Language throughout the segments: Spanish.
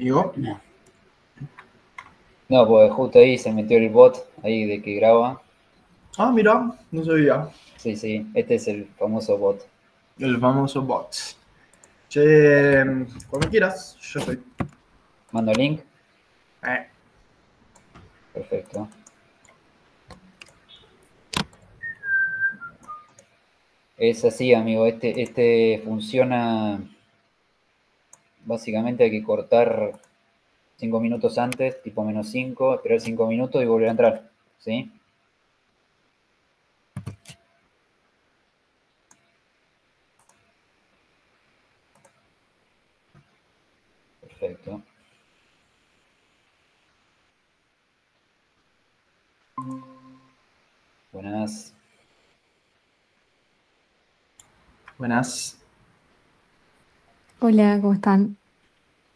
Digo. No, pues justo ahí se metió el bot ahí de que graba. Ah, mira, no sabía. Sí, sí, este es el famoso bot. El famoso bot. Che, cuando quieras, yo estoy. Mando link. Eh, Perfecto. Es así, amigo. Este funciona. Básicamente hay que cortar 5 minutos antes, tipo -5, esperar 5 minutos y volver a entrar. ¿Sí? Perfecto. Buenas. buenas. Hola, ¿cómo están?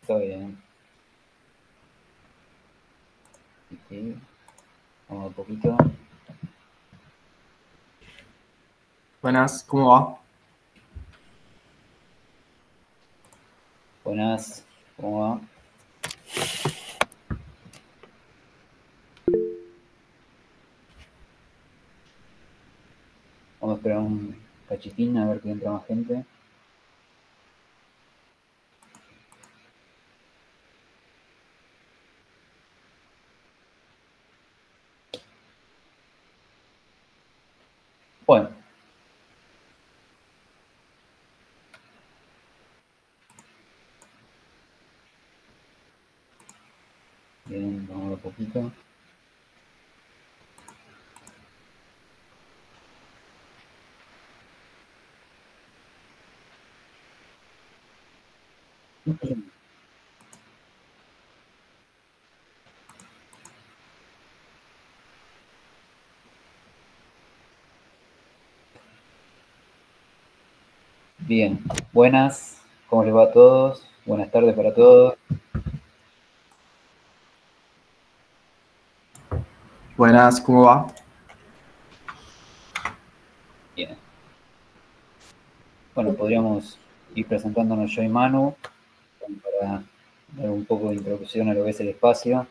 Está bien. Sí. Vamos un poquito. Buenas, ¿cómo va? Buenas. ¿Cómo va? Vamos a esperar un cachitín a ver que entra más gente. Bueno. Bien, vamos a un poquito. Bien, buenas, ¿cómo les va a todos? Buenas tardes para todos. Buenas, ¿cómo va? Bien. Bueno, podríamos ir presentándonos yo y Manu para dar un poco de introducción a lo que es el espacio.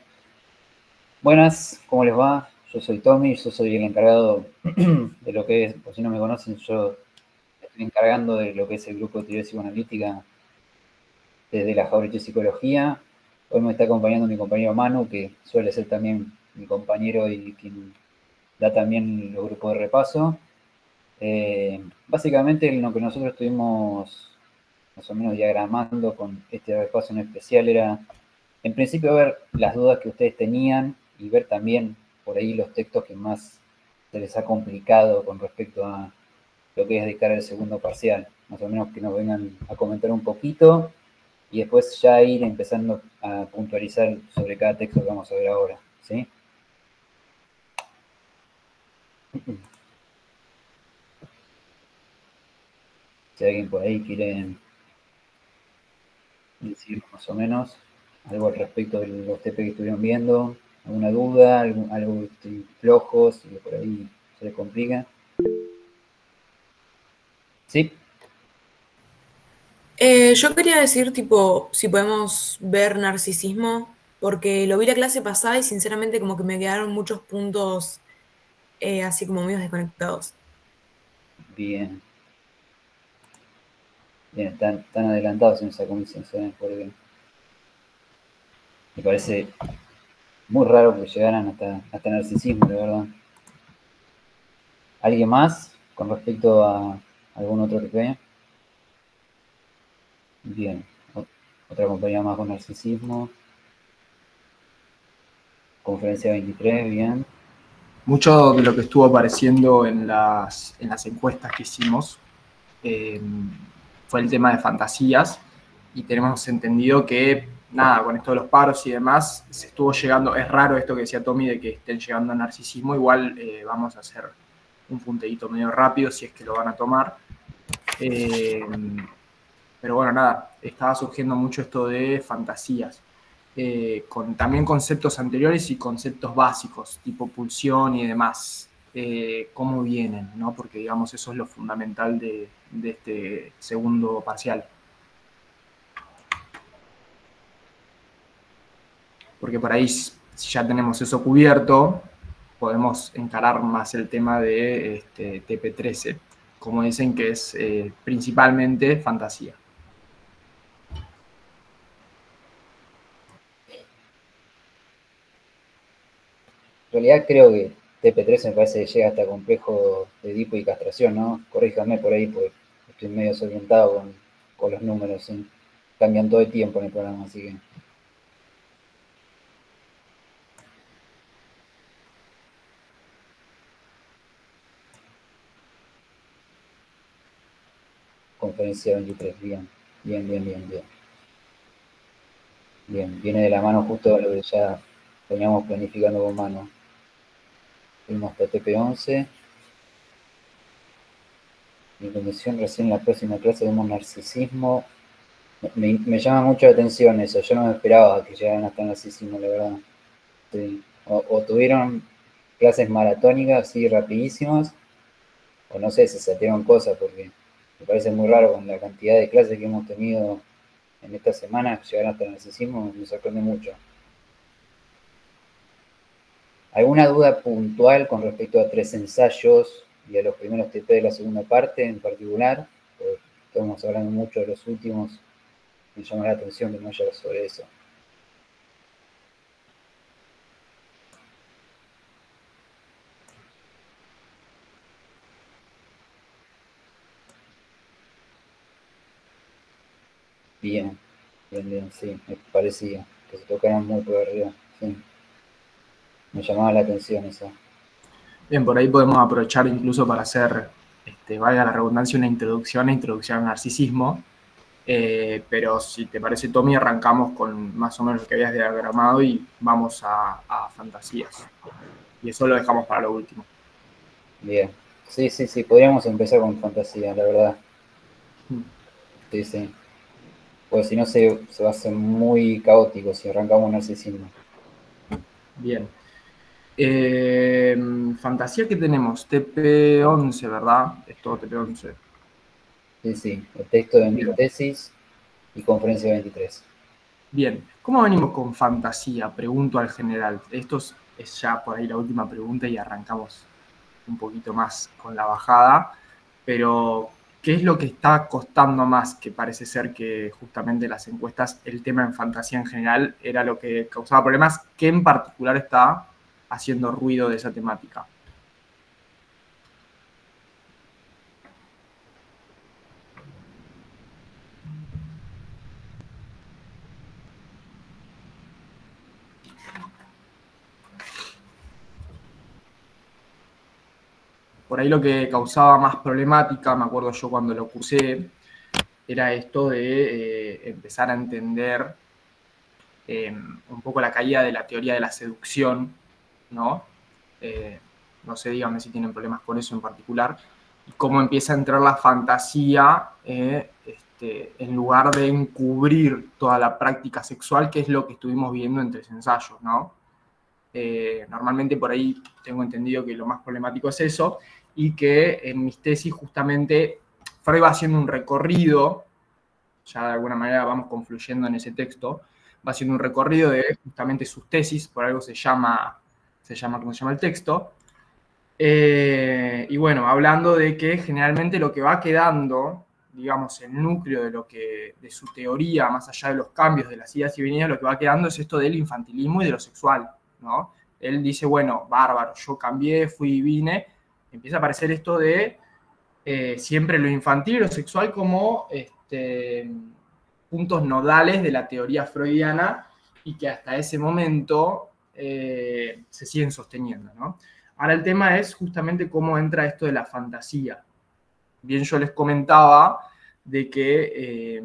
Buenas, ¿cómo les va? Yo soy Tommy, yo soy el encargado de lo que es, por si no me conocen, yo estoy encargando de lo que es el grupo de teoría psicoanalítica desde la Facultad de Psicología. Hoy me está acompañando mi compañero Manu, que suele ser también mi compañero y quien da también los grupos de repaso. Básicamente lo que nosotros estuvimos más o menos diagramando con este repaso en especial era, en principio, ver las dudas que ustedes tenían y ver también por ahí los textos que más se les ha complicado con respecto a lo que es de cara al segundo parcial. Más o menos que nos vengan a comentar un poquito y después ya ir empezando a puntualizar sobre cada texto que vamos a ver ahora. ¿Sí? Si alguien por ahí quiere decir más o menos algo al respecto de los TP que estuvieron viendo, alguna duda, algo que estén flojos y que por ahí se les complica. ¿Sí? Yo quería decir, tipo, si podemos ver narcisismo, porque lo vi la clase pasada y sinceramente como que me quedaron muchos puntos así como medio desconectados. Bien. Bien, están adelantados en esa comisión, ¿saben? Porque me parece muy raro que llegaran hasta narcisismo, la verdad. ¿Alguien más con respecto a algún otro TP? Bien. Otra compañía más con narcisismo. Conferencia 23, bien. Mucho de lo que estuvo apareciendo en las encuestas que hicimos fue el tema de fantasías y tenemos entendido que, nada, con esto de los paros y demás, se estuvo llegando, es raro esto que decía Tommy de que estén llegando a narcisismo, igual vamos a hacer un punteíto medio rápido si es que lo van a tomar. Pero bueno, nada, estaba surgiendo mucho esto de fantasías. Con también conceptos anteriores y conceptos básicos, tipo pulsión y demás, cómo vienen, ¿no? Porque digamos eso es lo fundamental de este segundo parcial. porque por ahí si ya tenemos eso cubierto, podemos encarar más el tema de TP13, como dicen que es principalmente fantasía. En realidad creo que TP3 me parece que llega hasta complejo de Edipo y castración, ¿no? Corríjame por ahí, porque estoy medio desorientado con los números, ¿sí? Cambian todo el tiempo en el programa, así que... Conferencia 23, bien, bien, bien, bien, bien. Bien, viene de la mano justo a lo que ya veníamos planificando con mano. Fuimos hasta TP11. Mi condición recién en la próxima clase vemos narcisismo. Me llama mucho la atención eso. Yo no me esperaba que llegaran hasta el narcisismo, la verdad. Sí. O tuvieron clases maratónicas así rapidísimas, o no sé, se saltearon cosas, porque me parece muy raro con la cantidad de clases que hemos tenido en esta semana, llegar hasta el narcisismo me sorprende mucho. ¿Alguna duda puntual con respecto a 3 ensayos y a los primeros TP de la segunda parte en particular? Porque estamos hablando mucho de los últimos, me llama la atención que no haya sobre eso. Bien, bien, bien, sí, me parecía que se tocaran muy por arriba, sí. Me llamaba la atención eso. Bien, por ahí podemos aprovechar incluso para hacer, valga la redundancia, una introducción al narcisismo. Pero si te parece, Tommy, arrancamos con más o menos lo que habías diagramado y vamos a fantasías. Y eso lo dejamos para lo último. Bien. Sí, sí, sí, podríamos empezar con fantasía, la verdad. Sí, sí. Pues si no se va a hacer muy caótico si arrancamos narcisismo. Bien. Fantasía que tenemos, TP11, ¿verdad? Es todo TP11. Sí, sí, el texto de mi tesis y conferencia 23. Bien, ¿cómo venimos con fantasía? Pregunto al general. Esto es ya por ahí la última pregunta y arrancamos un poquito más con la bajada, pero ¿qué es lo que está costando más? Que parece ser que justamente las encuestas, el tema en fantasía en general era lo que causaba problemas. ¿Qué en particular está haciendo ruido de esa temática? Por ahí lo que causaba más problemática, me acuerdo yo cuando lo cursé, era esto de empezar a entender un poco la caída de la teoría de la seducción, ¿no? No sé, díganme si tienen problemas con eso en particular, y cómo empieza a entrar la fantasía en lugar de encubrir toda la práctica sexual, que es lo que estuvimos viendo en 3 ensayos, ¿no? Normalmente por ahí tengo entendido que lo más problemático es eso, y que en mis tesis justamente Freud va haciendo un recorrido, ya de alguna manera vamos confluyendo en ese texto, va haciendo un recorrido de justamente sus tesis, por algo se llama ¿cómo se llama el texto? Y bueno, hablando de que generalmente lo que va quedando, digamos, el núcleo de su teoría, más allá de los cambios de las idas y venidas, lo que va quedando es esto del infantilismo y de lo sexual, ¿no? Él dice, bueno, bárbaro, yo cambié, fui y vine, empieza a aparecer esto de siempre lo infantil y lo sexual como puntos nodales de la teoría freudiana y que hasta ese momento se siguen sosteniendo, ¿no? Ahora el tema es justamente cómo entra esto de la fantasía. Bien, yo les comentaba de que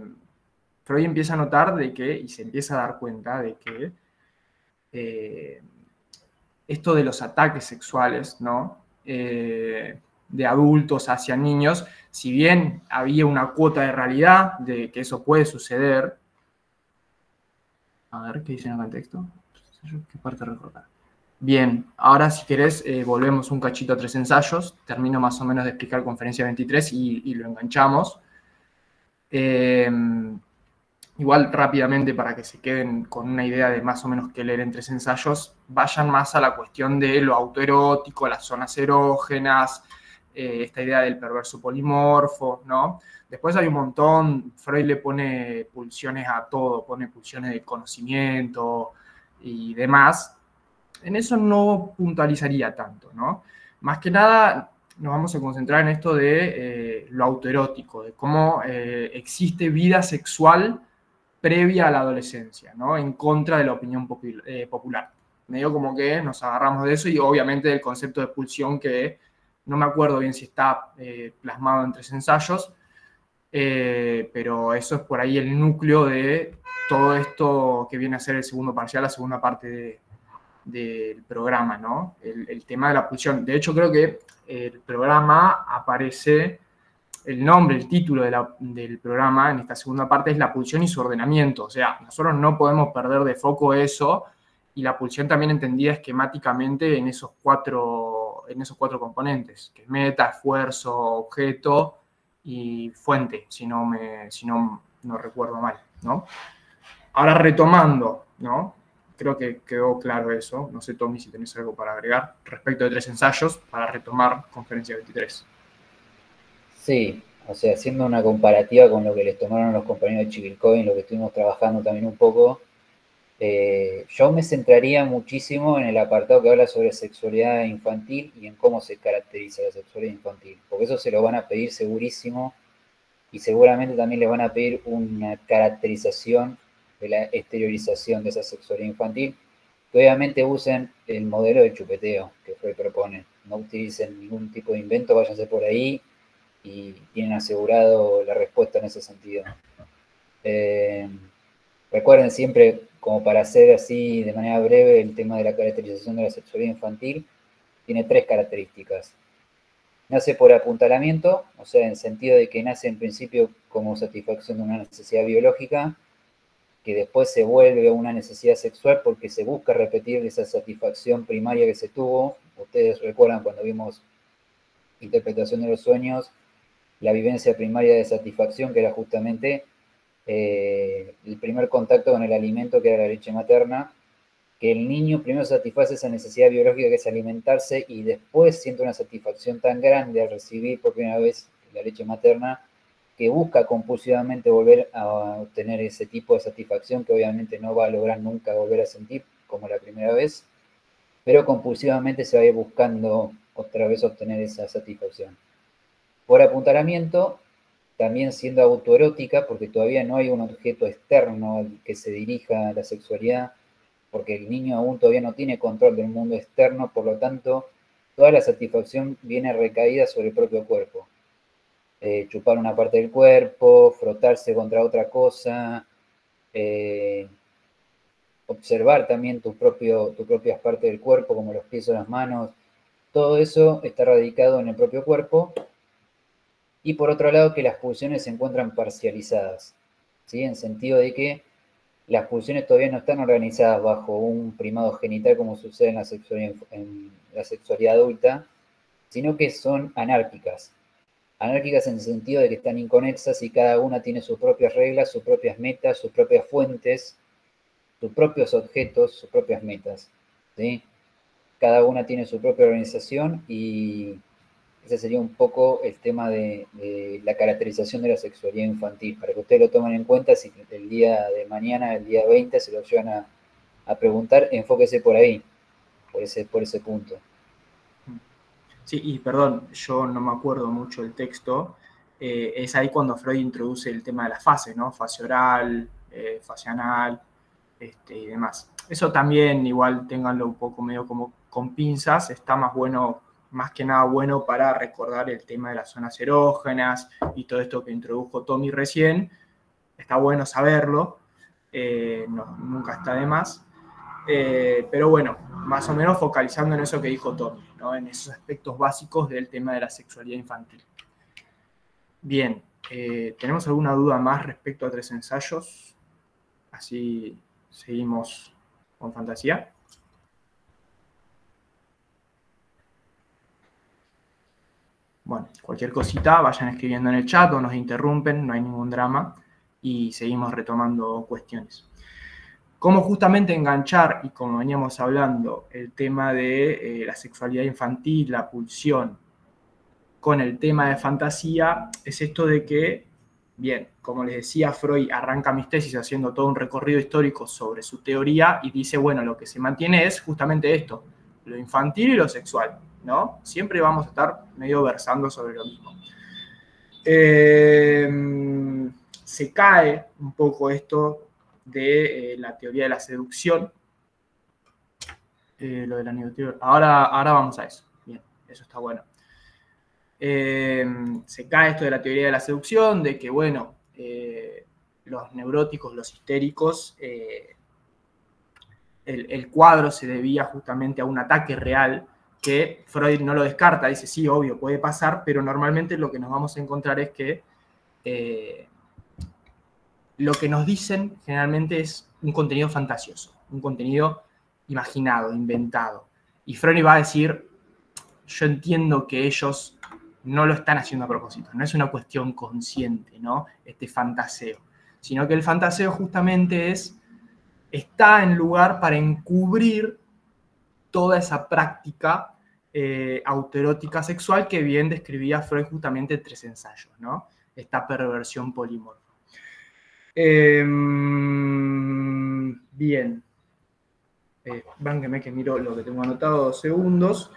Freud empieza a notar de que, y se empieza a dar cuenta de que esto de los ataques sexuales, ¿no? De adultos hacia niños, si bien había una cuota de realidad de que eso puede suceder. A ver, ¿qué dicen acá en el texto? ¿Qué parte recordar? Bien, ahora si querés volvemos un cachito a 3 ensayos, termino más o menos de explicar conferencia 23 y lo enganchamos. igual rápidamente para que se queden con una idea de más o menos qué leer en 3 ensayos, vayan más a la cuestión de lo autoerótico, las zonas erógenas, esta idea del perverso polimorfo, ¿no? Después hay un montón, Freud le pone pulsiones a todo, pone pulsiones de conocimiento y demás. En eso no puntualizaría tanto, ¿no? Más que nada nos vamos a concentrar en esto de lo autoerótico, de cómo existe vida sexual previa a la adolescencia, ¿no? En contra de la opinión popular. Medio como que nos agarramos de eso y obviamente del concepto de pulsión que no me acuerdo bien si está plasmado en 3 ensayos, pero eso es por ahí el núcleo de todo esto que viene a ser el segundo parcial, la segunda parte del programa, ¿no? El tema de la pulsión. De hecho, creo que el programa aparece, el nombre, el título del programa en esta segunda parte es la pulsión y su ordenamiento. O sea, nosotros no podemos perder de foco eso y la pulsión también entendida esquemáticamente en esos cuatro componentes, que es meta, esfuerzo, objeto y fuente, si no recuerdo mal, ¿no? Ahora retomando, ¿no? Creo que quedó claro eso. No sé, Tommy, si tenés algo para agregar respecto de 3 ensayos para retomar conferencia 23. Sí, o sea, haciendo una comparativa con lo que les tomaron los compañeros de Chivilcoy, en lo que estuvimos trabajando también un poco, yo me centraría muchísimo en el apartado que habla sobre sexualidad infantil y en cómo se caracteriza la sexualidad infantil, porque eso se lo van a pedir segurísimo y seguramente también les van a pedir una caracterización de la exteriorización de esa sexualidad infantil, que obviamente usen el modelo de chupeteo que Freud propone. No utilicen ningún tipo de invento, váyanse por ahí y tienen asegurado la respuesta en ese sentido. Recuerden siempre, como para hacer así de manera breve, el tema de la caracterización de la sexualidad infantil tiene 3 características. Nace por apuntalamiento, o sea, en sentido de que nace en principio como satisfacción de una necesidad biológica, que después se vuelve una necesidad sexual porque se busca repetir esa satisfacción primaria que se tuvo. Ustedes recuerdan cuando vimos interpretación de los sueños, la vivencia primaria de satisfacción, que era justamente el primer contacto con el alimento, que era la leche materna, que el niño primero satisface esa necesidad biológica que es alimentarse y después siente una satisfacción tan grande al recibir por primera vez la leche materna que busca compulsivamente volver a obtener ese tipo de satisfacción que obviamente no va a lograr nunca volver a sentir como la primera vez, pero compulsivamente se va a ir buscando otra vez obtener esa satisfacción. Por apuntalamiento, también siendo autoerótica, porque todavía no hay un objeto externo al que se dirija a la sexualidad, porque el niño aún todavía no tiene control del mundo externo, por lo tanto, toda la satisfacción viene recaída sobre el propio cuerpo. Chupar una parte del cuerpo, frotarse contra otra cosa, observar también tus propias partes del cuerpo, como los pies o las manos, todo eso está radicado en el propio cuerpo. Y por otro lado, que las pulsiones se encuentran parcializadas, ¿sí? En sentido de que las pulsiones todavía no están organizadas bajo un primado genital como sucede en la sexualidad adulta, sino que son anárquicas. Anárquicas en el sentido de que están inconexas y cada una tiene sus propias reglas, sus propias metas, sus propias fuentes, sus propios objetos, sus propias metas, ¿sí? Cada una tiene su propia organización y ese sería un poco el tema de la caracterización de la sexualidad infantil, para que ustedes lo tomen en cuenta si el día de mañana, el día 20, se lo llevan a preguntar, enfóquese por ahí, por ese punto. Sí, y perdón, yo no me acuerdo mucho del texto. Es ahí cuando Freud introduce el tema de las fases, ¿no? Fase oral, fase anal, y demás. Eso también, igual, ténganlo un poco medio como con pinzas, está más bueno, más que nada bueno para recordar el tema de las zonas erógenas y todo esto que introdujo Tommy recién. Está bueno saberlo, nunca está de más. Pero bueno, más o menos focalizando en eso que dijo Tommy, ¿no? En esos aspectos básicos del tema de la sexualidad infantil. Bien, ¿tenemos alguna duda más respecto a 3 ensayos? Así seguimos con fantasía. Bueno, cualquier cosita vayan escribiendo en el chat o nos interrumpen, no hay ningún drama. y seguimos retomando cuestiones. Cómo justamente enganchar, y como veníamos hablando, el tema de la sexualidad infantil, la pulsión, con el tema de fantasía, es esto de que, bien, como les decía, Freud arranca mis tesis haciendo todo un recorrido histórico sobre su teoría y dice, bueno, lo que se mantiene es justamente esto, lo infantil y lo sexual, ¿no? Siempre vamos a estar medio versando sobre lo mismo. Se cae un poco esto de la teoría de la seducción, lo de la neuroteoría. Ahora vamos a eso. Bien, eso está bueno. Se cae esto de la teoría de la seducción, de que, bueno, los neuróticos, los histéricos, el cuadro se debía justamente a un ataque real que Freud no lo descarta, dice, sí, obvio, puede pasar, pero normalmente lo que nos vamos a encontrar es que lo que nos dicen generalmente es un contenido fantasioso, un contenido imaginado, inventado. Y Freud va a decir, yo entiendo que ellos no lo están haciendo a propósito, no es una cuestión consciente, ¿no? Este fantaseo, sino que el fantaseo justamente está en lugar para encubrir toda esa práctica autoerótica sexual que bien describía Freud justamente en 3 ensayos, ¿no? Esta perversión polimorfa. Bien. Bánqueme que miro lo que tengo anotado, 2 segundos.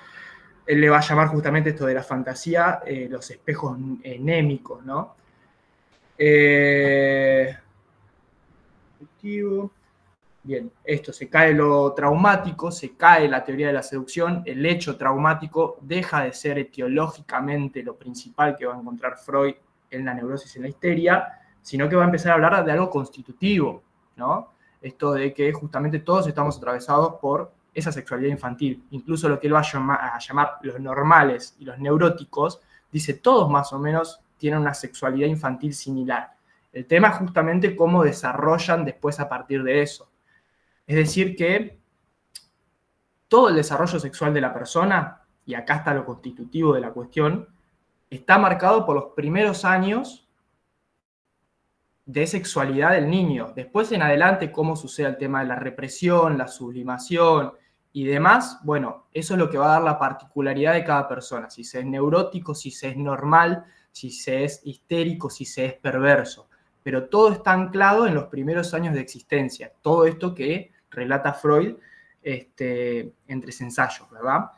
Él le va a llamar justamente esto de la fantasía, los espejos némicos, ¿no? Bien, esto, se cae lo traumático, se cae la teoría de la seducción, el hecho traumático deja de ser etiológicamente lo principal que va a encontrar Freud en la neurosis y en la histeria, sino que va a empezar a hablar de algo constitutivo, ¿no? Esto de que justamente todos estamos atravesados por esa sexualidad infantil. Incluso lo que él va a llamar los normales y los neuróticos, dice todos más o menos tienen una sexualidad infantil similar. El tema es justamente cómo desarrollan después a partir de eso. Es decir que todo el desarrollo sexual de la persona, y acá está lo constitutivo de la cuestión, está marcado por los primeros años de sexualidad del niño. Después en adelante, cómo sucede el tema de la represión, la sublimación y demás, bueno, eso es lo que va a dar la particularidad de cada persona. Si se es neurótico, si se es normal, si se es histérico, si se es perverso. Pero todo está anclado en los primeros años de existencia. Todo esto que relata Freud en 3 ensayos, ¿verdad?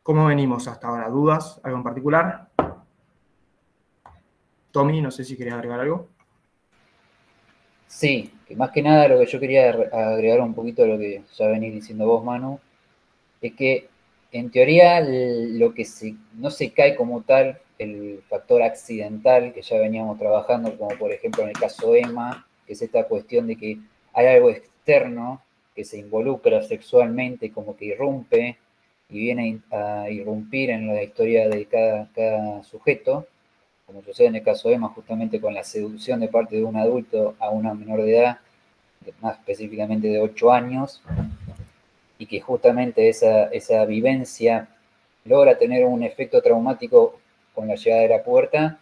¿Cómo venimos hasta ahora? ¿Dudas? ¿Algo en particular? Tommy, no sé si querías agregar algo. Sí, que más que nada lo que yo quería agregar un poquito a lo que ya venís diciendo vos, Manu, es que en teoría lo que no se cae como tal, el factor accidental que ya veníamos trabajando, como por ejemplo en el caso Emma, que es esta cuestión de que hay algo externo que se involucra sexualmente, como que irrumpe y viene a irrumpir en la historia de cada sujeto, como sucede en el caso de Emma, justamente con la seducción de parte de un adulto a una menor de edad, más específicamente de 8 años, y que justamente esa vivencia logra tener un efecto traumático con la llegada de la pubertad,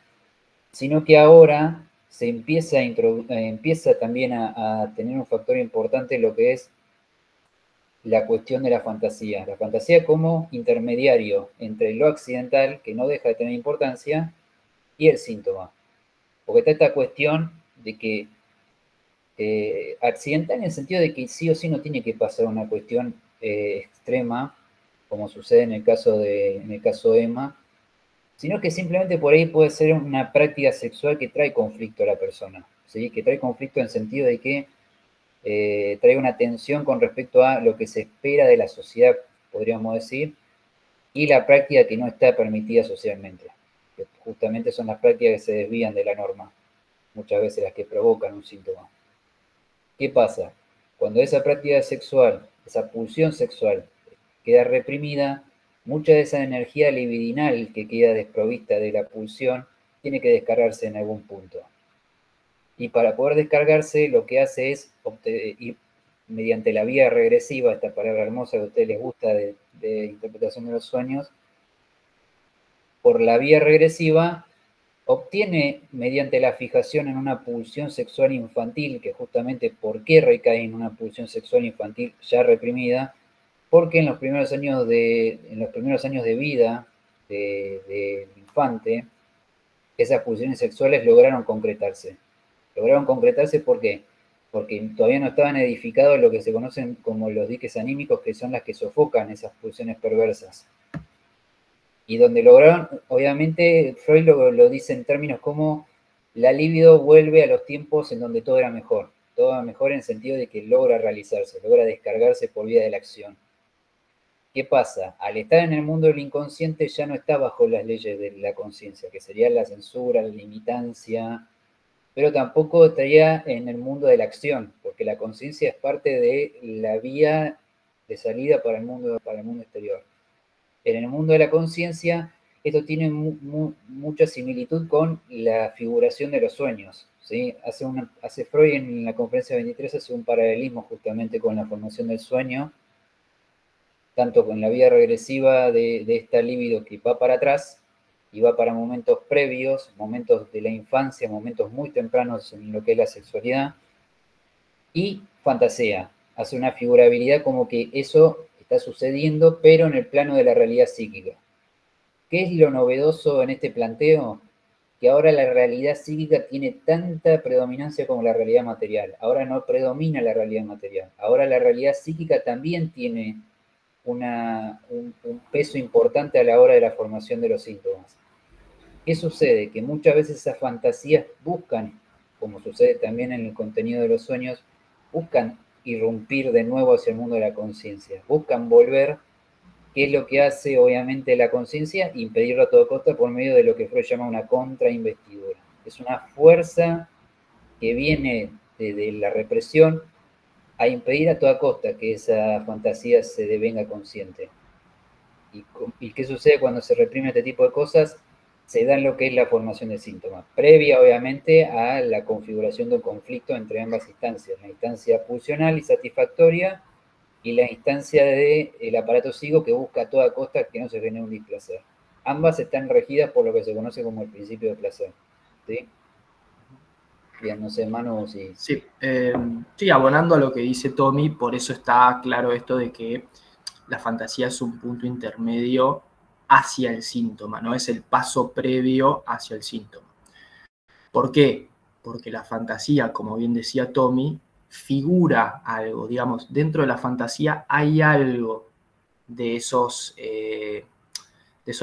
sino que ahora se empieza también a tener un factor importante en lo que es la cuestión de la fantasía. La fantasía como intermediario entre lo accidental, que no deja de tener importancia, y el síntoma. Porque está esta cuestión de que accidental en el sentido de que sí o sí no tiene que pasar una cuestión extrema, como sucede en el caso de Emma, sino que simplemente por ahí puede ser una práctica sexual que trae conflicto a la persona, ¿sí? Que trae conflicto en el sentido de que trae una tensión con respecto a lo que se espera de la sociedad, podríamos decir, y la práctica que no está permitida socialmente, que justamente son las prácticas que se desvían de la norma, muchas veces las que provocan un síntoma. ¿Qué pasa? Cuando esa práctica sexual, esa pulsión sexual queda reprimida, mucha de esa energía libidinal que queda desprovista de la pulsión tiene que descargarse en algún punto. Y para poder descargarse, lo que hace es ir mediante la vía regresiva, esta palabra hermosa que a ustedes les gusta de interpretación de los sueños, por la vía regresiva obtiene mediante la fijación en una pulsión sexual infantil, que justamente ¿por qué recae en una pulsión sexual infantil ya reprimida? Porque en los primeros años de vida del infante, esas pulsiones sexuales lograron concretarse. Lograron concretarse ¿por qué? Porque todavía no estaban edificados lo que se conocen como los diques anímicos, que son las que sofocan esas pulsiones perversas. Y donde lograron, obviamente, Freud lo dice en términos como la libido vuelve a los tiempos en donde todo era mejor en el sentido de que logra realizarse, logra descargarse por vía de la acción. ¿Qué pasa? Al estar en el mundo del inconsciente ya no está bajo las leyes de la conciencia, que serían la censura, la limitancia, pero tampoco estaría en el mundo de la acción, porque la conciencia es parte de la vía de salida para el mundo exterior. En el mundo de la conciencia, esto tiene mucha similitud con la figuración de los sueños, ¿sí? Hace Freud en la conferencia 23, hace un paralelismo justamente con la formación del sueño, tanto con la vía regresiva de esta libido que va para atrás y va para momentos previos, momentos de la infancia, momentos muy tempranos en lo que es la sexualidad, y fantasea, hace una figurabilidad como que eso está sucediendo, pero en el plano de la realidad psíquica. ¿Qué es lo novedoso en este planteo? Que ahora la realidad psíquica tiene tanta predominancia como la realidad material. Ahora no predomina la realidad material. Ahora la realidad psíquica también tiene un peso importante a la hora de la formación de los síntomas. ¿Qué sucede? Que muchas veces esas fantasías buscan, como sucede también en el contenido de los sueños, buscan irrumpir de nuevo hacia el mundo de la conciencia, buscan volver. ¿Qué es lo que hace obviamente la conciencia? Impedirlo a toda costa por medio de lo que Freud llama una contrainvestidura. Es una fuerza que viene de la represión a impedir a toda costa que esa fantasía se devenga consciente. ¿Y qué sucede cuando se reprime este tipo de cosas? Se da lo que es la formación de síntomas, previa obviamente a la configuración de un conflicto entre ambas instancias, la instancia pulsional y satisfactoria y la instancia del aparato psíquico que busca a toda costa que no se genere un displacer. Ambas están regidas por lo que se conoce como el principio de placer. ¿Sí? Bien, no sé, Manu, si... Sí, abonando a lo que dice Tommy, por eso está claro esto de que la fantasía es un punto intermedio hacia el síntoma, no es el paso previo hacia el síntoma. ¿Por qué? Porque la fantasía, como bien decía Tommy, figura algo, digamos, dentro de la fantasía hay algo de esos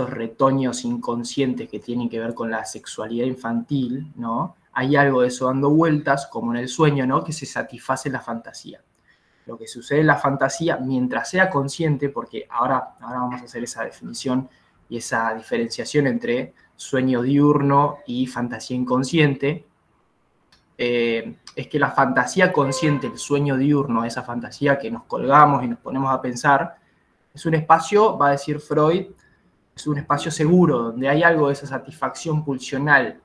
retoños inconscientes que tienen que ver con la sexualidad infantil, ¿no? Hay algo de eso dando vueltas, como en el sueño, ¿no? Que se satisface la fantasía. Lo que sucede en la fantasía, mientras sea consciente, porque ahora vamos a hacer esa definición y esa diferenciación entre sueño diurno y fantasía inconsciente, es que la fantasía consciente, el sueño diurno, esa fantasía que nos colgamos y nos ponemos a pensar, es un espacio, va a decir Freud, es un espacio seguro, donde hay algo de esa satisfacción pulsional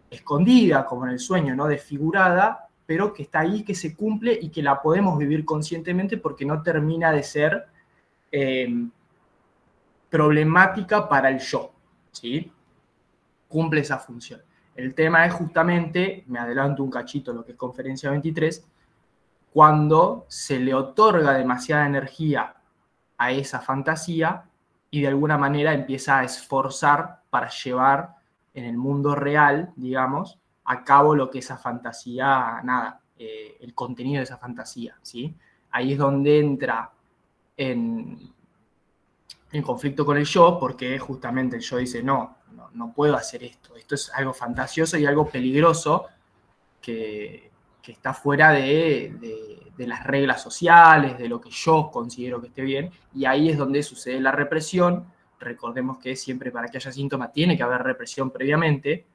escondida, como en el sueño, ¿no? Desfigurada, pero que está ahí, que se cumple y que la podemos vivir conscientemente porque no termina de ser problemática para el yo, ¿sí? Cumple esa función. El tema es justamente, me adelanto un cachito lo que es conferencia 23, cuando se le otorga demasiada energía a esa fantasía y de alguna manera empieza a esforzar para llevar en el mundo real, digamos, a cabo lo que esa fantasía, el contenido de esa fantasía, ¿sí? Ahí es donde entra en conflicto con el yo, porque justamente el yo dice, no puedo hacer esto es algo fantasioso y algo peligroso que está fuera de las reglas sociales, de lo que yo considero que esté bien, y ahí es donde sucede la represión. Recordemos que siempre para que haya síntomas tiene que haber represión previamente.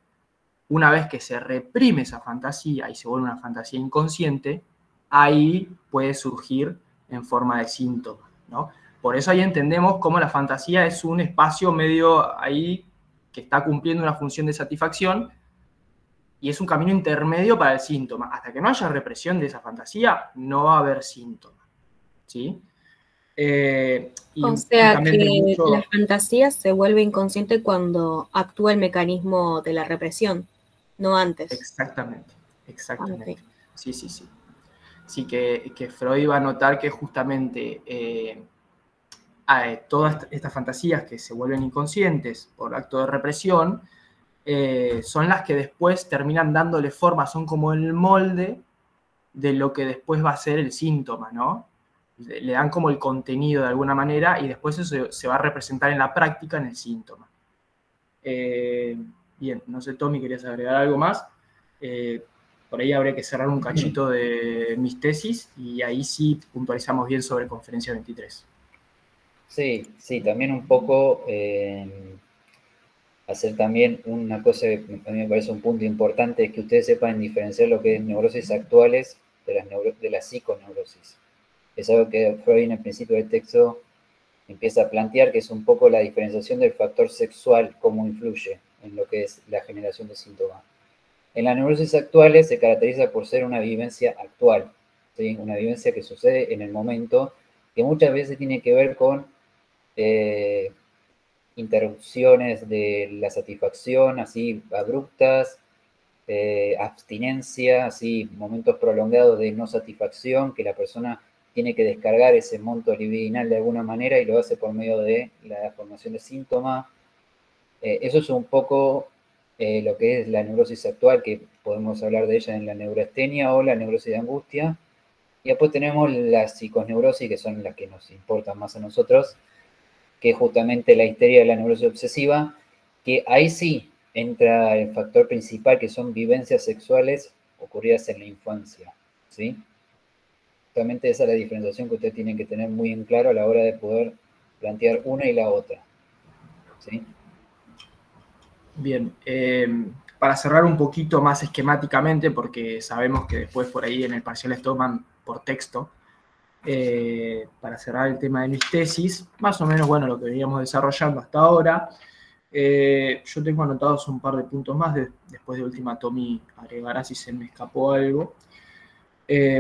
Una vez que se reprime esa fantasía y se vuelve una fantasía inconsciente, ahí puede surgir en forma de síntoma, ¿no? Por eso ahí entendemos cómo la fantasía es un espacio medio ahí que está cumpliendo una función de satisfacción y es un camino intermedio para el síntoma. Hasta que no haya represión de esa fantasía, no va a haber síntoma, ¿sí? O sea justamente que mucho... la fantasía se vuelve inconsciente cuando actúa el mecanismo de la represión, no antes. Exactamente, exactamente. Ok. Sí, sí, sí. Sí, que Freud va a notar que justamente todas estas fantasías que se vuelven inconscientes por acto de represión son las que después terminan dándole forma, son como el molde de lo que después va a ser el síntoma, ¿no? Le dan como el contenido de alguna manera y después eso se va a representar en la práctica en el síntoma. Bien, no sé, Tommy, ¿querías agregar algo más? Por ahí habría que cerrar un cachito de mis tesis y ahí sí puntualizamos bien sobre Conferencia 23. Sí, sí, también un poco hacer también una cosa que a mí me parece un punto importante, es que ustedes sepan diferenciar lo que es neurosis actuales de la psiconeurosis. Es algo que Freud en el principio del texto empieza a plantear, que es un poco la diferenciación del factor sexual, cómo influye en lo que es la generación de síntomas. En las neurosis actuales se caracteriza por ser una vivencia actual, ¿sí? Una vivencia que sucede en el momento, que muchas veces tiene que ver con interrupciones de la satisfacción así abruptas, abstinencia, así momentos prolongados de no satisfacción, que la persona tiene que descargar ese monto libidinal de alguna manera y lo hace por medio de la formación de síntomas. Eso es un poco lo que es la neurosis actual, que podemos hablar de ella en la neurastenia o la neurosis de angustia. Y después tenemos las psiconeurosis, que son las que nos importan más a nosotros, que es justamente la histeria de la neurosis obsesiva, que ahí sí entra el factor principal, que son vivencias sexuales ocurridas en la infancia, ¿sí? Justamente esa es la diferenciación que ustedes tienen que tener muy en claro a la hora de poder plantear una y la otra, ¿sí? Bien, para cerrar un poquito más esquemáticamente, porque sabemos que después por ahí en el parcial toman por texto, para cerrar el tema de mis tesis, más o menos, bueno, lo que veníamos desarrollando hasta ahora. Yo tengo anotados un par de puntos más, después de última Tommy agregará si se me escapó algo.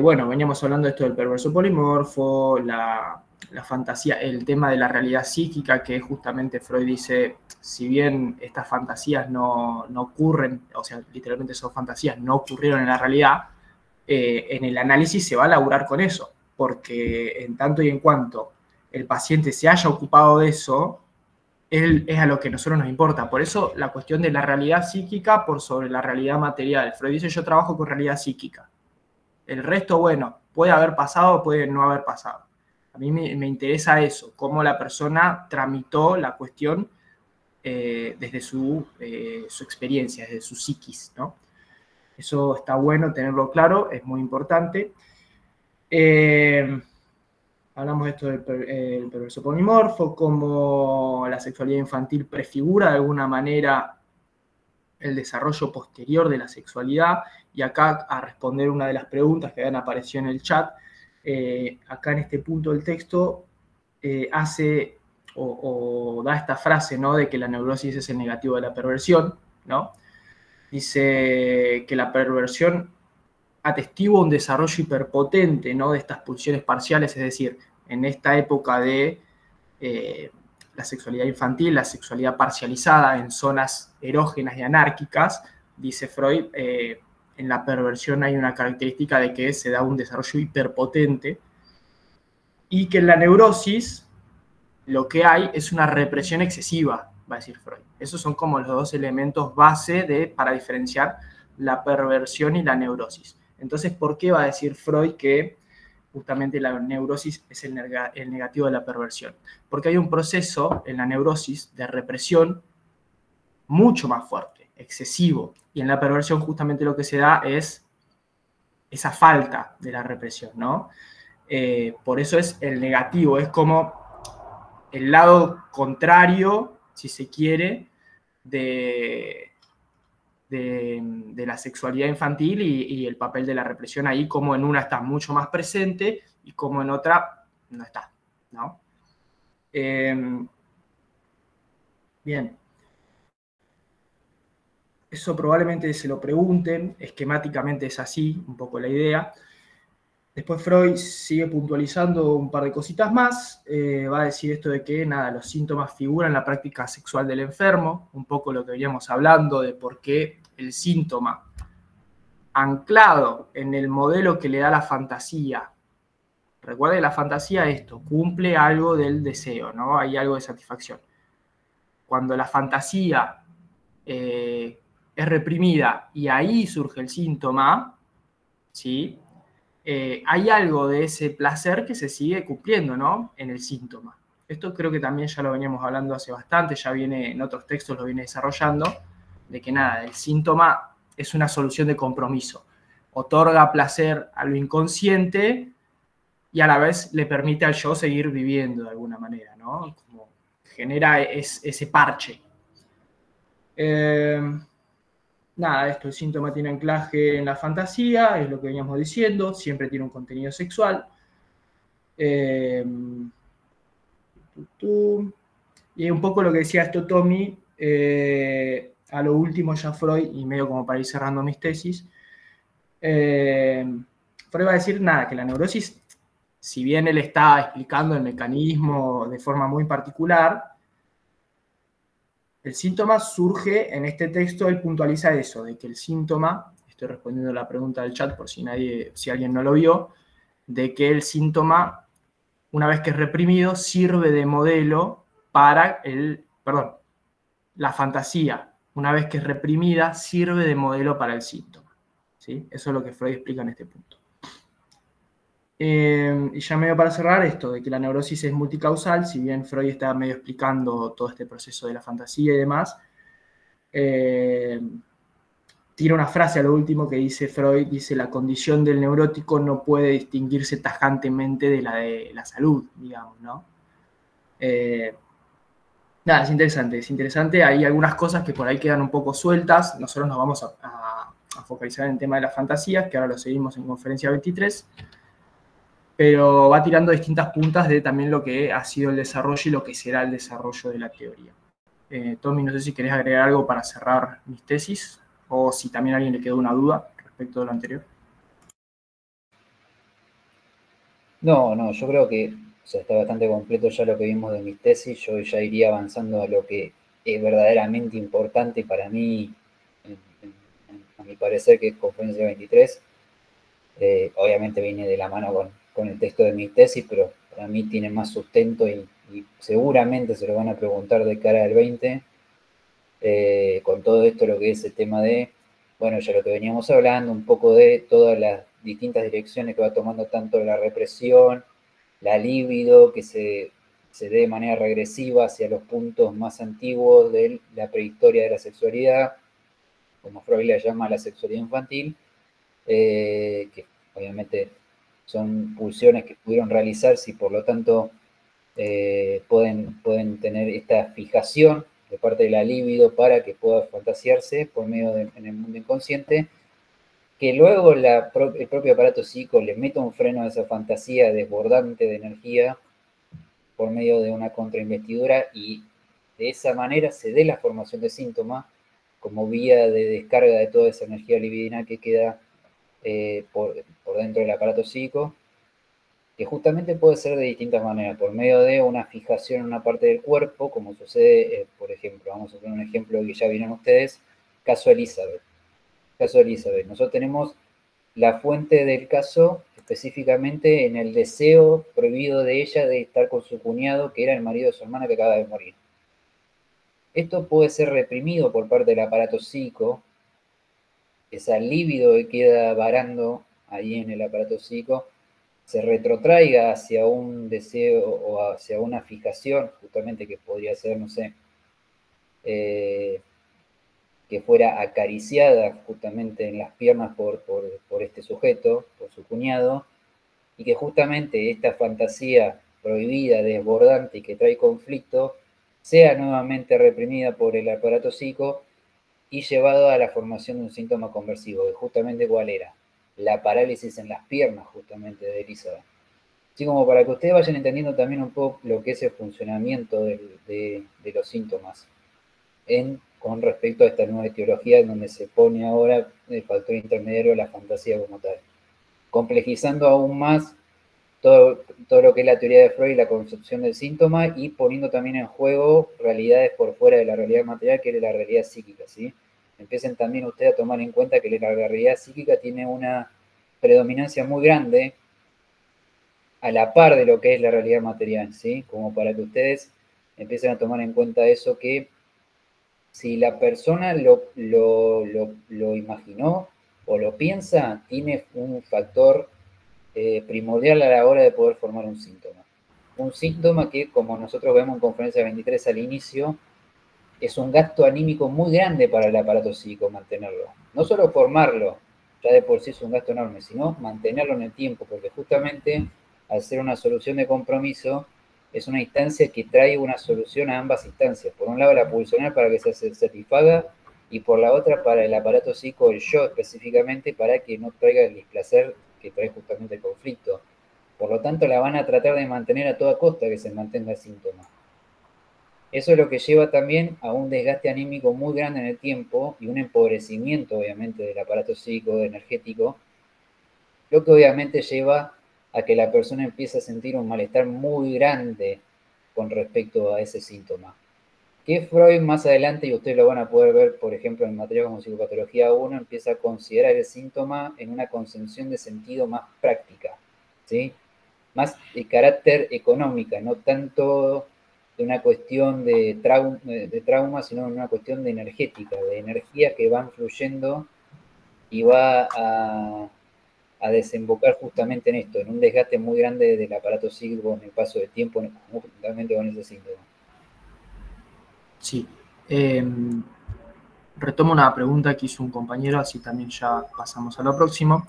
Bueno, veníamos hablando de esto del perverso polimorfo, la fantasía, el tema de la realidad psíquica, que justamente Freud dice, si bien estas fantasías no ocurren, o sea, literalmente son fantasías, no ocurrieron en la realidad, en el análisis se va a laburar con eso, porque en tanto y en cuanto el paciente se haya ocupado de eso, es a lo que a nosotros nos importa. Por eso la cuestión de la realidad psíquica por sobre la realidad material. Freud dice, yo trabajo con realidad psíquica. El resto, bueno, puede haber pasado, puede no haber pasado. A mí me interesa eso, cómo la persona tramitó la cuestión desde su experiencia, desde su psiquis, ¿no? Eso está bueno tenerlo claro, es muy importante. Hablamos de esto del perverso polimorfo, cómo la sexualidad infantil prefigura de alguna manera el desarrollo posterior de la sexualidad, y acá a responder una de las preguntas que habían aparecido en el chat, acá en este punto del texto hace o da esta frase, ¿no?, de que la neurosis es el negativo de la perversión, ¿no? Dice que la perversión atestigua un desarrollo hiperpotente, ¿no?, de estas pulsiones parciales, es decir, en esta época de la sexualidad infantil, la sexualidad parcializada en zonas erógenas y anárquicas, dice Freud, en la perversión hay una característica de que se da un desarrollo hiperpotente y que en la neurosis lo que hay es una represión excesiva, va a decir Freud. Esos son como los dos elementos base para diferenciar la perversión y la neurosis. Entonces, ¿por qué va a decir Freud que justamente la neurosis es el negativo de la perversión? Porque hay un proceso en la neurosis de represión mucho más fuerte, excesivo, y en la perversión justamente lo que se da es esa falta de la represión, ¿no? Por eso es el negativo, es como el lado contrario, si se quiere, de la sexualidad infantil y el papel de la represión ahí, como en una está mucho más presente y como en otra no está, ¿no? Bien. Eso probablemente se lo pregunten, esquemáticamente es así, un poco la idea. Después Freud sigue puntualizando un par de cositas más, va a decir esto de que nada, los síntomas figuran en la práctica sexual del enfermo, un poco lo que veníamos hablando de por qué el síntoma anclado en el modelo que le da la fantasía. Recuerde, la fantasía esto, cumple algo del deseo, ¿no? Hay algo de satisfacción. Cuando la fantasía es reprimida y ahí surge el síntoma, ¿sí? Hay algo de ese placer que se sigue cumpliendo, ¿no? En el síntoma. Esto creo que también ya lo veníamos hablando hace bastante, ya viene en otros textos, lo viene desarrollando, de que nada, el síntoma es una solución de compromiso. Otorga placer a lo inconsciente y a la vez le permite al yo seguir viviendo de alguna manera, ¿no? Como genera ese parche. Nada, esto, el síntoma tiene anclaje en la fantasía, es lo que veníamos diciendo, siempre tiene un contenido sexual. Y un poco lo que decía esto Tommy, a lo último ya Freud, y medio como para ir cerrando mis tesis, Freud va a decir, nada, que la neurosis, si bien él está explicando el mecanismo de forma muy particular, el síntoma surge en este texto, él puntualiza eso, de que el síntoma, estoy respondiendo a la pregunta del chat por si alguien no lo vio, de que el síntoma, una vez que es reprimido, sirve de modelo para la fantasía, una vez que es reprimida, sirve de modelo para el síntoma. ¿Sí? Eso es lo que Freud explica en este punto. Y ya medio para cerrar esto, de que la neurosis es multicausal, si bien Freud está medio explicando todo este proceso de la fantasía y demás, tira una frase a lo último que dice Freud, dice, la condición del neurótico no puede distinguirse tajantemente de la de la salud, digamos, ¿no? Nada, es interesante, hay algunas cosas que por ahí quedan un poco sueltas, nosotros nos vamos a focalizar en el tema de las fantasías, que ahora lo seguimos en conferencia 23, pero va tirando distintas puntas de también lo que ha sido el desarrollo y lo que será el desarrollo de la teoría. Tommy, no sé si querés agregar algo para cerrar mis tesis, o si también a alguien le quedó una duda respecto de lo anterior. No, yo creo que está bastante completo ya lo que vimos de mis tesis. Yo ya iría avanzando a lo que es verdaderamente importante para mí, a mi parecer, que es Conferencia 23. Obviamente viene de la mano con el texto de mis tesis, pero para mí tiene más sustento y seguramente se lo van a preguntar de cara al 20, con todo esto lo que es el tema de, bueno, ya lo que veníamos hablando, un poco de todas las distintas direcciones que va tomando tanto la represión, la libido, que se dé de manera regresiva hacia los puntos más antiguos de la prehistoria de la sexualidad, como Freud la llama la sexualidad infantil, que obviamente son pulsiones que pudieron realizarse y por lo tanto pueden tener esta fijación de parte de la libido para que pueda fantasearse por medio en el mundo inconsciente, que luego el propio aparato psíquico le meta un freno a esa fantasía desbordante de energía por medio de una contrainvestidura y de esa manera se dé la formación de síntomas como vía de descarga de toda esa energía libidinal que queda por dentro del aparato psíquico, que justamente puede ser de distintas maneras, por medio de una fijación en una parte del cuerpo, como sucede, por ejemplo, vamos a poner un ejemplo que ya vieron ustedes, caso Elizabeth. Caso Elizabeth, nosotros tenemos la fuente del caso específicamente en el deseo prohibido de ella de estar con su cuñado, que era el marido de su hermana que acaba de morir. Esto puede ser reprimido por parte del aparato psíquico, esa libido que queda varando ahí en el aparato psíquico, se retrotraiga hacia un deseo o hacia una fijación, justamente que podría ser, no sé, que fuera acariciada justamente en las piernas por este sujeto, por su cuñado, y que justamente esta fantasía prohibida, desbordante y que trae conflicto, sea nuevamente reprimida por el aparato psíquico y llevado a la formación de un síntoma conversivo, que justamente ¿cuál era? La parálisis en las piernas justamente de Elizabeth. Así como para que ustedes vayan entendiendo también un poco lo que es el funcionamiento de los síntomas con respecto a esta nueva etiología en donde se pone ahora el factor intermediario de la fantasía como tal. complejizando aún más todo lo que es la teoría de Freud y la concepción del síntoma, y poniendo también en juego realidades por fuera de la realidad material, que es la realidad psíquica, ¿sí? Empiecen también ustedes a tomar en cuenta que la realidad psíquica tiene una predominancia muy grande a la par de lo que es la realidad material, ¿sí? Como para que ustedes empiecen a tomar en cuenta eso, que si la persona lo imaginó o lo piensa, tiene un factor primordial a la hora de poder formar un síntoma. Un síntoma que, como nosotros vemos en Conferencia 23 al inicio, es un gasto anímico muy grande para el aparato psíquico mantenerlo. No solo formarlo, ya de por sí es un gasto enorme, sino mantenerlo en el tiempo, porque justamente al ser una solución de compromiso, es una instancia que trae una solución a ambas instancias. Por un lado la pulsional para que se satisfaga, y por la otra para el aparato psíquico, el yo específicamente, para que no traiga el displacer que trae justamente el conflicto. Por lo tanto, la van a tratar de mantener a toda costa que se mantenga el síntoma. Eso es lo que lleva también a un desgaste anímico muy grande en el tiempo y un empobrecimiento, obviamente, del aparato psíquico, energético, lo que obviamente lleva a que la persona empiece a sentir un malestar muy grande con respecto a ese síntoma. Que Freud más adelante, y ustedes lo van a poder ver, por ejemplo, en material como Psicopatología 1, empieza a considerar el síntoma en una concepción de sentido más práctica, ¿sí? Más de carácter económica, no tanto de una cuestión de trauma, sino de una cuestión de energética, de energía que van fluyendo y va a desembocar justamente en esto, en un desgaste muy grande del aparato psíquico en el paso del tiempo, justamente con ese síntoma. Sí. Retomo una pregunta que hizo un compañero, así también ya pasamos a lo próximo.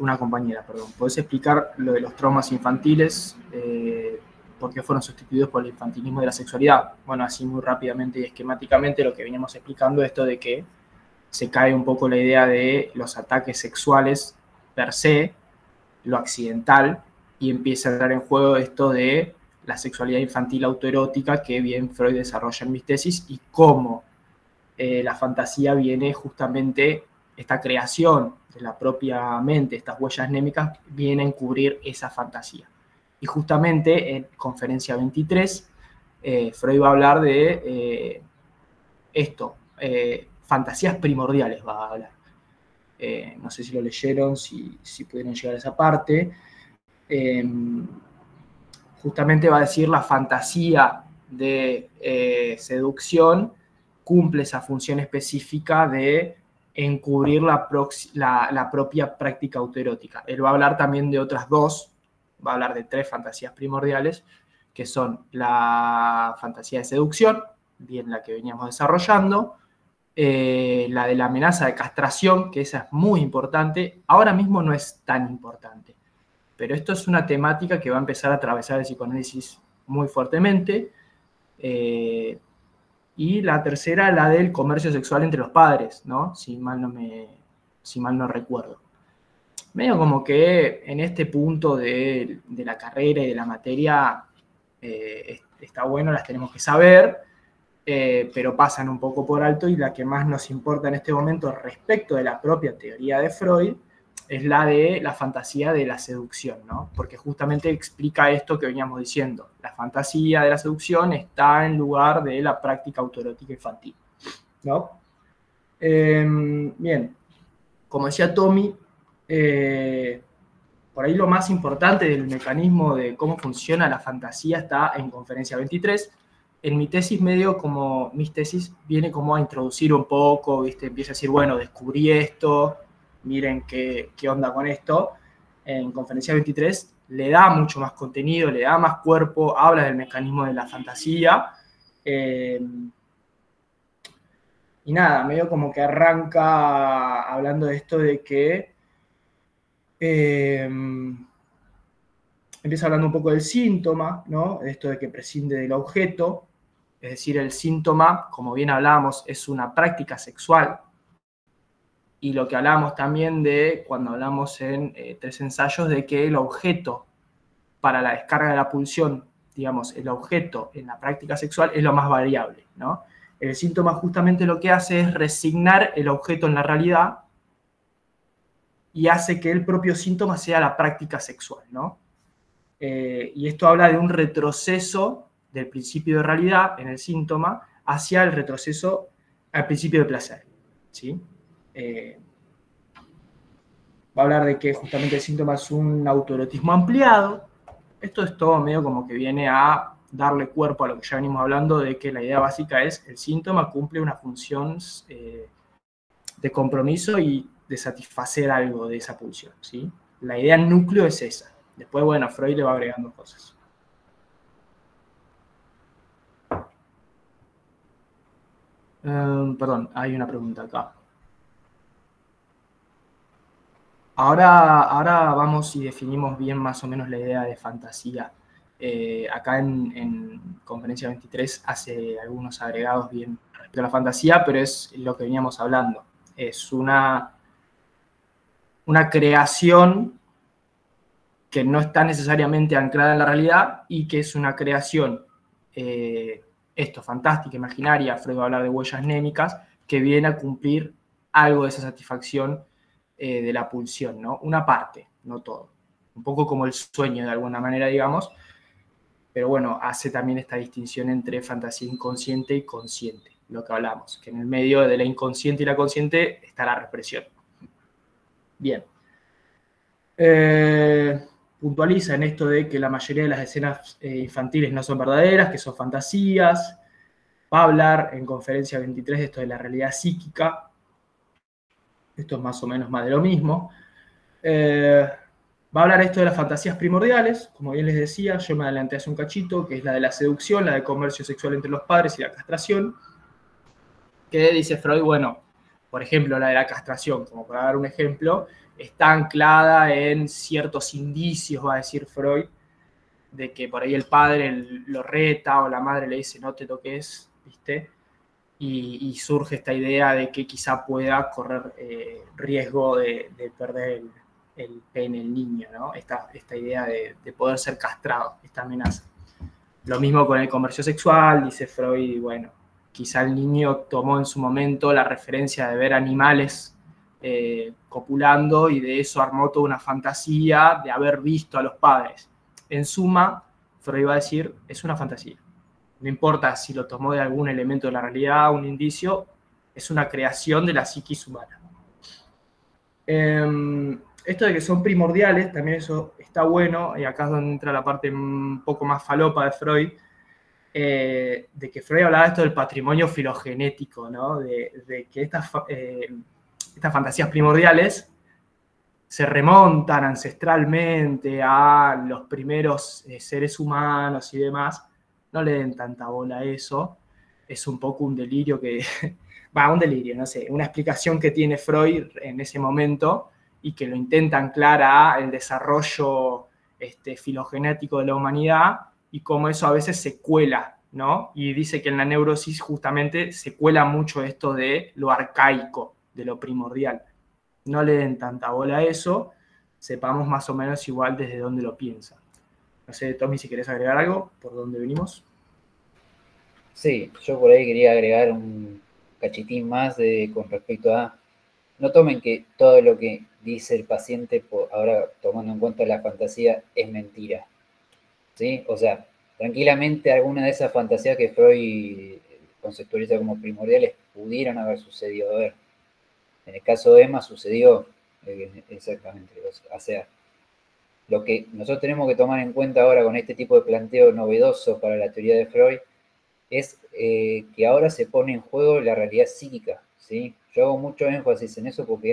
Una compañera, perdón. ¿Podés explicar lo de los traumas infantiles? ¿Por qué fueron sustituidos por el infantilismo de la sexualidad? Bueno, así muy rápidamente y esquemáticamente lo que veníamos explicando, esto de que se cae un poco la idea de los ataques sexuales per se, lo accidental, y empieza a entrar en juego esto de la sexualidad infantil autoerótica que bien Freud desarrolla en mis tesis, y cómo la fantasía viene justamente, esta creación de la propia mente, estas huellas némicas, vienen a cubrir esa fantasía. Y justamente en Conferencia 23, Freud va a hablar de esto, fantasías primordiales va a hablar. No sé si lo leyeron, si pudieron llegar a esa parte. Justamente va a decir la fantasía de seducción cumple esa función específica de encubrir la propia práctica autoerótica. Él va a hablar también de otras dos, va a hablar de 3 fantasías primordiales, que son la fantasía de seducción, bien la que veníamos desarrollando, la de la amenaza de castración, que esa es muy importante, ahora mismo no es tan importante, pero esto es una temática que va a empezar a atravesar el psicoanálisis muy fuertemente. Y la tercera, la del comercio sexual entre los padres, ¿no? Si mal no recuerdo. Medio como que en este punto de la carrera y de la materia está bueno, las tenemos que saber, pero pasan un poco por alto, y la que más nos importa en este momento respecto de la propia teoría de Freud es la de la fantasía de la seducción, ¿no? Porque justamente explica esto que veníamos diciendo. La fantasía de la seducción está en lugar de la práctica autoerótica infantil, ¿no? Bien, como decía Tommy, por ahí lo más importante del mecanismo de cómo funciona la fantasía está en Conferencia 23. En mi tesis mis tesis viene como a introducir un poco, ¿viste? Empieza a decir, bueno, descubrí esto, miren qué onda con esto. En Conferencia 23 le da mucho más contenido, le da más cuerpo, habla del mecanismo de la fantasía. Y nada, medio como que arranca hablando de esto de que empieza hablando un poco del síntoma, ¿no? Esto de que prescinde del objeto, es decir, el síntoma, como bien hablábamos, es una práctica sexual. Y lo que hablamos también de, cuando hablamos en 3 ensayos, de que el objeto para la descarga de la pulsión, digamos, el objeto en la práctica sexual es lo más variable, ¿no? El síntoma justamente lo que hace es resignar el objeto en la realidad y hace que el propio síntoma sea la práctica sexual, ¿no? Y esto habla de un retroceso del principio de realidad en el síntoma hacia el retroceso al principio de placer, ¿sí? Va a hablar de que justamente el síntoma es un autoerotismo ampliado. Esto es todo medio como que viene a darle cuerpo a lo que ya venimos hablando, de que la idea básica es el síntoma cumple una función de compromiso y de satisfacer algo de esa pulsión, ¿sí? La idea núcleo es esa. Después, bueno, Freud le va agregando cosas. Perdón, hay una pregunta acá. Ahora vamos y definimos bien más o menos la idea de fantasía. Acá en Conferencia 23 hace algunos agregados bien respecto a la fantasía, pero es lo que veníamos hablando. Es una creación que no está necesariamente anclada en la realidad y que es una creación, fantástica, imaginaria. Freud va a hablar de huellas némicas, que viene a cumplir algo de esa satisfacción de la pulsión, ¿no? Una parte, no todo. Un poco como el sueño, de alguna manera, digamos. Pero bueno, hace también esta distinción entre fantasía inconsciente y consciente, lo que hablamos, que en el medio de la inconsciente y la consciente está la represión. Bien. Puntualiza en esto de que la mayoría de las escenas infantiles no son verdaderas, que son fantasías. Va a hablar en Conferencia 23 de esto de la realidad psíquica. Esto es más o menos más de lo mismo. Va a hablar esto de las fantasías primordiales, como bien les decía, yo me adelanté hace un cachito, que es la de la seducción, la de comercio sexual entre los padres y la castración, que dice Freud, bueno, por ejemplo, la de la castración, como para dar un ejemplo, está anclada en ciertos indicios, va a decir Freud, de que por ahí el padre lo reta o la madre le dice no te toques, ¿viste? Y surge esta idea de que quizá pueda correr riesgo de perder el pene, el niño, ¿no? Esta idea de poder ser castrado, esta amenaza. Lo mismo con el comercio sexual, dice Freud, y bueno, quizá el niño tomó en su momento la referencia de ver animales copulando y de eso armó toda una fantasía de haber visto a los padres. En suma, Freud va a decir, es una fantasía. No importa si lo tomó de algún elemento de la realidad, un indicio, es una creación de la psiquis humana. Esto de que son primordiales, también eso está bueno, y acá es donde entra la parte un poco más falopa de Freud, de que Freud hablaba de esto del patrimonio filogenético, ¿no? De que estas fantasías primordiales se remontan ancestralmente a los primeros seres humanos y demás. No le den tanta bola a eso. Es un poco un delirio que... un delirio, no sé, una explicación que tiene Freud en ese momento y que lo intenta anclar al desarrollo filogenético de la humanidad y cómo eso a veces se cuela, ¿no? Y dice que en la neurosis justamente se cuela mucho esto de lo arcaico, de lo primordial. No le den tanta bola a eso, sepamos más o menos igual desde dónde lo piensa. No sé, Tommy, si querés agregar algo, ¿por dónde venimos? Sí, yo por ahí quería agregar un cachitín más con respecto a, no tomen que todo lo que dice el paciente, ahora tomando en cuenta la fantasía, es mentira, ¿sí? O sea, tranquilamente alguna de esas fantasías que Freud conceptualiza como primordiales pudieron haber sucedido. A ver, en el caso de Emma sucedió exactamente, o sea, lo que nosotros tenemos que tomar en cuenta ahora con este tipo de planteo novedoso para la teoría de Freud es que ahora se pone en juego la realidad psíquica, ¿sí? Yo hago mucho énfasis en eso porque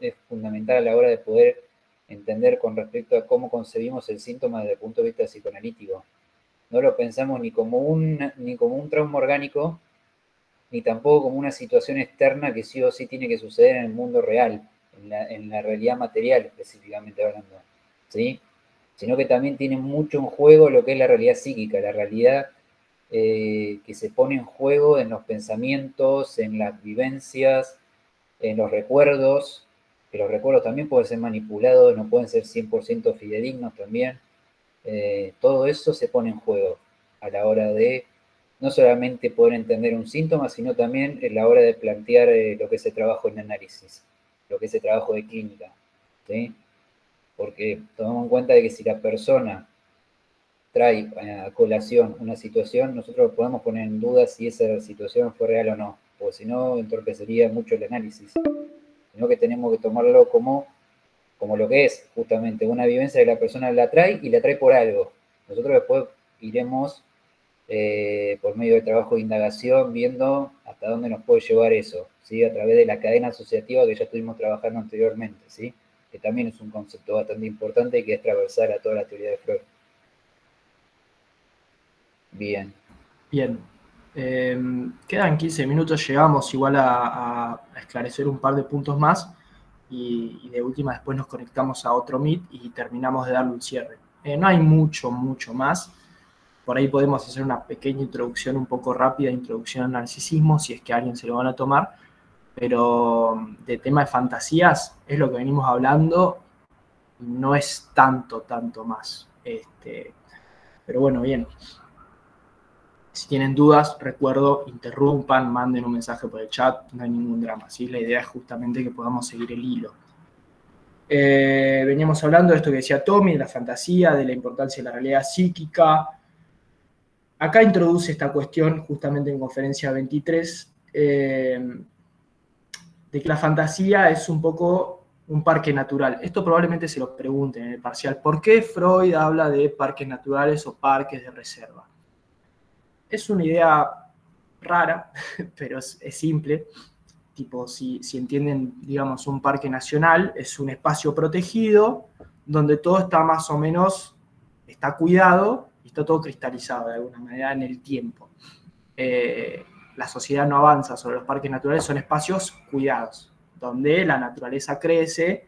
es fundamental a la hora de poder entender con respecto a cómo concebimos el síntoma desde el punto de vista psicoanalítico. No lo pensamos ni como un trauma orgánico, ni tampoco como una situación externa que sí o sí tiene que suceder en el mundo real, en la realidad material específicamente hablando, ¿sí? Sino que también tiene mucho en juego lo que es la realidad psíquica, la realidad que se pone en juego en los pensamientos, en las vivencias, en los recuerdos, que los recuerdos también pueden ser manipulados, no pueden ser 100% fidedignos también. Todo eso se pone en juego a la hora de no solamente poder entender un síntoma, sino también a la hora de plantear lo que es el trabajo en análisis, lo que es el trabajo de clínica. ¿sí? Porque tomamos en cuenta de que si la persona trae a colación una situación, nosotros podemos poner en duda si esa situación fue real o no, porque si no entorpecería mucho el análisis, sino que tenemos que tomarlo como lo que es, justamente, una vivencia que la persona la trae y la trae por algo. Nosotros después iremos, por medio de trabajo de indagación, viendo hasta dónde nos puede llevar eso, ¿sí? A través de la cadena asociativa que ya estuvimos trabajando anteriormente, ¿sí? Que también es un concepto bastante importante y que es transversal a toda la teoría de Freud. Bien. Bien. Quedan 15 minutos, llegamos igual a esclarecer un par de puntos más y de última después nos conectamos a otro Meet y terminamos de darle un cierre. No hay mucho más. Por ahí podemos hacer una pequeña introducción un poco rápida, introducción al narcisismo, si es que a alguien se lo van a tomar, pero de tema de fantasías es lo que venimos hablando, no es tanto más. Pero bueno, bien. Si tienen dudas, recuerdo, interrumpan, manden un mensaje por el chat, no hay ningún drama, ¿sí? La idea es justamente que podamos seguir el hilo. Veníamos hablando de esto que decía Tommy, de la fantasía, de la importancia de la realidad psíquica. Acá introduce esta cuestión justamente en conferencia 23, de que la fantasía es un poco un parque natural. Esto probablemente se lo pregunten en el parcial. ¿Por qué Freud habla de parques naturales o parques de reserva? Es una idea rara, pero es simple. Tipo, si entienden, digamos, un parque nacional, es un espacio protegido donde todo está más o menos, está cuidado y está todo cristalizado de alguna manera en el tiempo. La sociedad no avanza sobre los parques naturales, son espacios cuidados, donde la naturaleza crece,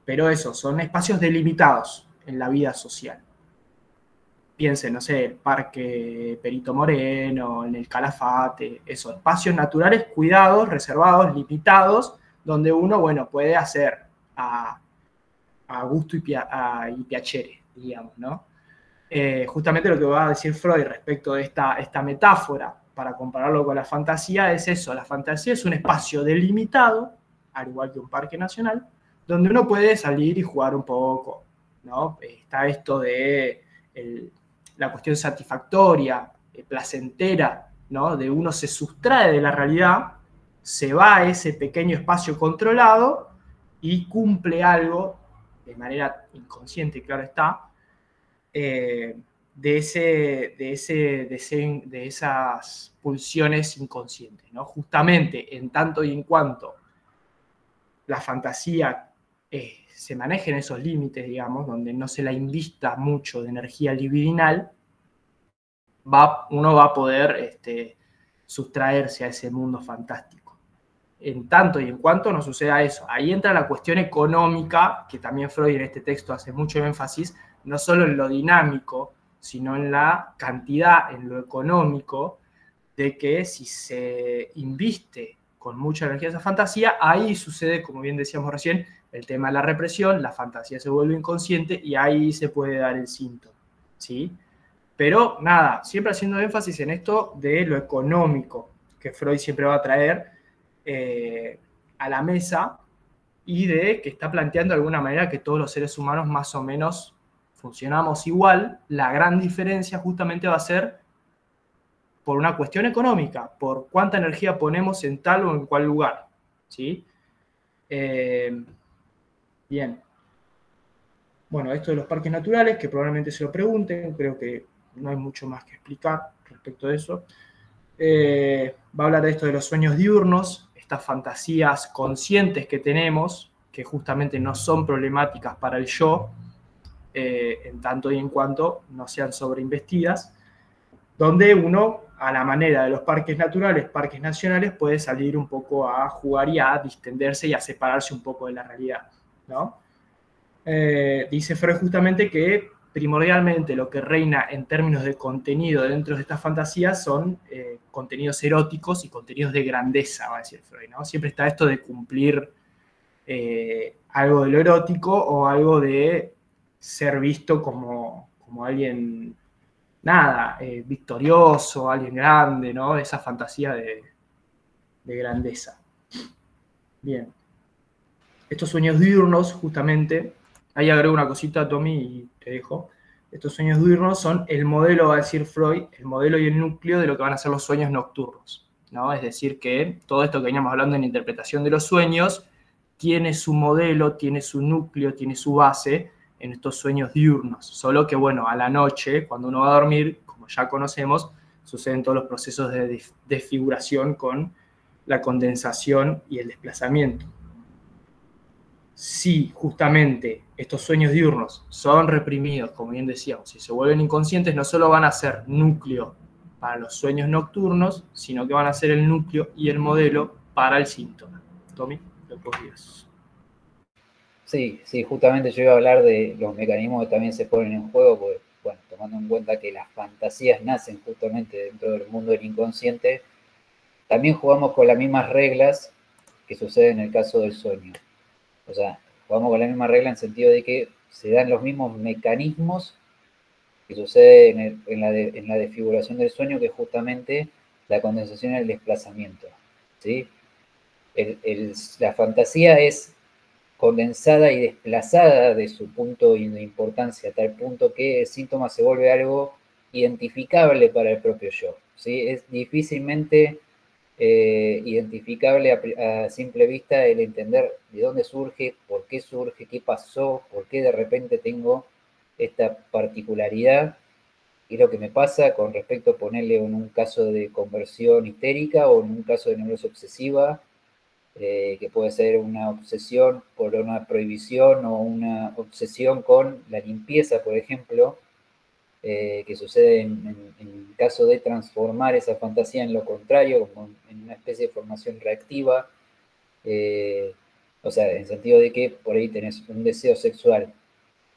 pero eso, son espacios delimitados en la vida social. Piensen, no sé, el Parque Perito Moreno, en el Calafate, esos espacios naturales cuidados, reservados, limitados, donde uno, bueno, puede hacer a gusto y piacere, digamos, ¿no? Justamente lo que va a decir Freud respecto de esta metáfora, para compararlo con la fantasía, es eso. La fantasía es un espacio delimitado, al igual que un parque nacional, donde uno puede salir y jugar un poco, ¿no? Está esto de la cuestión satisfactoria, placentera, ¿no? De uno se sustrae de la realidad, se va a ese pequeño espacio controlado y cumple algo de manera inconsciente, claro está, de esas pulsiones inconscientes, ¿no? Justamente en tanto y en cuanto la fantasía se maneja en esos límites, digamos, donde no se la invista mucho de energía libidinal, uno va a poder sustraerse a ese mundo fantástico. En tanto y en cuanto no suceda eso. Ahí entra la cuestión económica, que también Freud en este texto hace mucho énfasis, no solo en lo dinámico, sino en la cantidad, en lo económico, de que si se inviste con mucha energía esa fantasía, ahí sucede, como bien decíamos recién, el tema de la represión, la fantasía se vuelve inconsciente y ahí se puede dar el síntoma, ¿sí? Pero nada, siempre haciendo énfasis en esto de lo económico, que Freud siempre va a traer a la mesa, y de que está planteando de alguna manera que todos los seres humanos más o menos funcionamos igual. La gran diferencia justamente va a ser por una cuestión económica, por cuánta energía ponemos en tal o en cual lugar, ¿sí? Bien. Bueno, esto de los parques naturales, que probablemente se lo pregunten, creo que no hay mucho más que explicar respecto de eso. Va a hablar de esto de los sueños diurnos, estas fantasías conscientes que tenemos, que justamente no son problemáticas para el yo, en tanto y en cuanto no sean sobreinvestidas, donde uno, a la manera de los parques naturales, parques nacionales, puede salir un poco a jugar y a distenderse y a separarse un poco de la realidad, ¿no? Dice Freud justamente que primordialmente lo que reina en términos de contenido dentro de estas fantasías son contenidos eróticos y contenidos de grandeza, va a decir Freud, ¿no? Siempre está esto de cumplir algo de lo erótico o algo de ser visto como alguien, nada, victorioso, alguien grande, ¿no? Esa fantasía de grandeza. Bien. estos sueños diurnos, justamente, ahí agrego una cosita, Tommy, y te dejo. Estos sueños diurnos son el modelo, va a decir Freud, el modelo y el núcleo de lo que van a ser los sueños nocturnos, ¿no? Es decir, que todo esto que veníamos hablando en interpretación de los sueños tiene su modelo, tiene su núcleo, tiene su base en estos sueños diurnos. Solo que, bueno, a la noche, cuando uno va a dormir, como ya conocemos, suceden todos los procesos de desfiguración con la condensación y el desplazamiento. Si justamente estos sueños diurnos son reprimidos, como bien decíamos, si se vuelven inconscientes, no solo van a ser núcleo para los sueños nocturnos, sino que van a ser el núcleo y el modelo para el síntoma. Tommy, lo podrías. Sí, sí, justamente yo iba a hablar de los mecanismos que también se ponen en juego, porque, bueno, tomando en cuenta que las fantasías nacen justamente dentro del mundo del inconsciente, también jugamos con las mismas reglas que sucede en el caso del sueño. O sea, jugamos con la misma regla en el sentido de que se dan los mismos mecanismos que sucede en la desfiguración del sueño, que es justamente la condensación y el desplazamiento, ¿sí? La fantasía es condensada y desplazada de su punto de importancia, a tal punto que el síntoma se vuelve algo identificable para el propio yo, ¿sí? Es difícilmente identificable a simple vista el entender de dónde surge, por qué pasó, por qué de repente tengo esta particularidad. Y lo que me pasa con respecto a ponerle en un caso de conversión histérica o en un caso de neurosis obsesiva, que puede ser una obsesión por una prohibición o una obsesión con la limpieza, por ejemplo, que sucede en caso de transformar esa fantasía en lo contrario, como en una especie de formación reactiva, o sea, en el sentido de que por ahí tenés un deseo sexual